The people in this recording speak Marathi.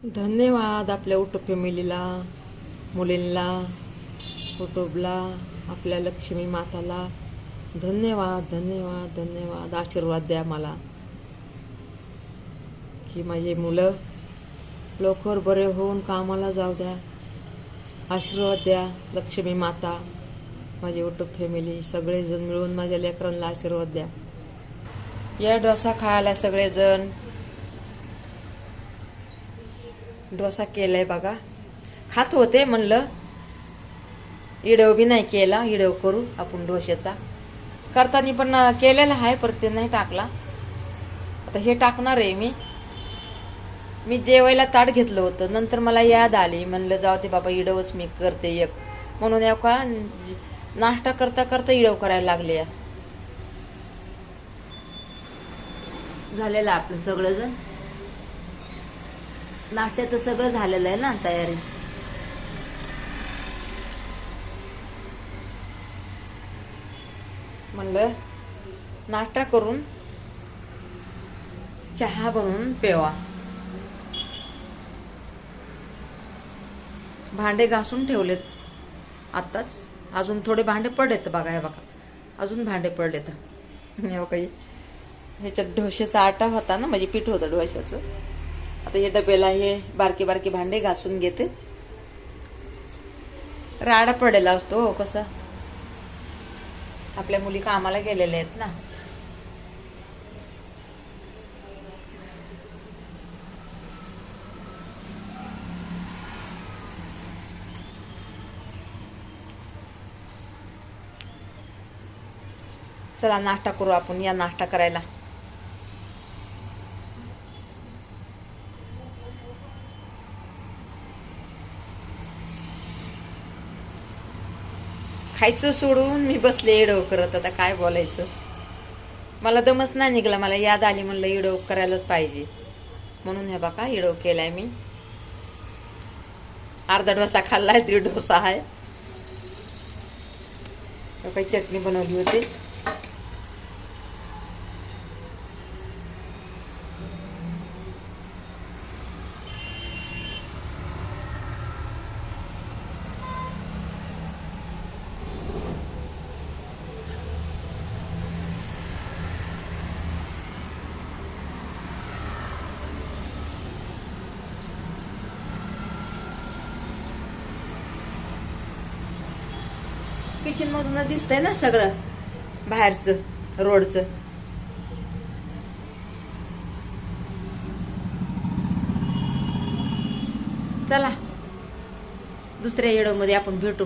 धन्यवाद आपल्या युट्यूब फॅमिलीला, मुलींना, युट्यूबला, आपल्या लक्ष्मी माताला धन्यवाद धन्यवाद धन्यवाद. आशीर्वाद द्या मला की माझे मुलं लवकर बरे होऊन कामाला जाऊ द्या. आशीर्वाद द्या लक्ष्मी माता, माझे युट्यूब फॅमिली सगळेजण मिळून माझ्या लेकरांना आशीर्वाद द्या. या डोसा खायला सगळेजण. डोसा केलाय बघा. खात होते म्हणलं इडव बी नाही केला. इडव करू आपण डोश्याचा. करताना पण केलेला आहे परत ते नाही टाकला. आता हे टाकणार आहे मी जेवायला ताट घेतलं होतं. नंतर मला याद आली, म्हणलं जाऊ ते बाबा इडवच मी करते एक म्हणून. का नाश्ता करता करता इडव करायला लागले. झालेलं आपलं सगळंजण. नाश्त्याचं सगळं झालेलं आहे ना तयारी. म्हणलं नाश्ता करून चहा बनवून प्यावा. भांडे घासून ठेवलेत आत्ताच. अजून थोडे भांडे पडलेत बघा. हे बघा अजून भांडे पडलेत. हे काही ह्याच्यात डोश्याचा आटा होता ना, म्हणजे पीठ होतं डोश्याचं. आता हे डब्याला हे बारके बारके भांडे घासून घेते. राडा पडलेला असतो हो कसा. आपल्या मुली कामाला गेलेल्या आहेत ना. चला नाश्ता करू आपण. या नाश्ता करायला. खायचं सोडून मी बसले इडव करत. आता काय बोलायचं, मला दमच नाही निघला. मला याद आली, म्हणलं इडव करायलाच पाहिजे म्हणून. हे बघा इडव केलाय मी. अर्धा डोसा खाल्लाय, 1.5 डोसा आहे. काही चटणी बनवली होती. किचन मधून दिसतंय ना सगळं बाहेरचं रोडचं. चला दुसऱ्या व्हिडिओ मध्ये आपण भेटू.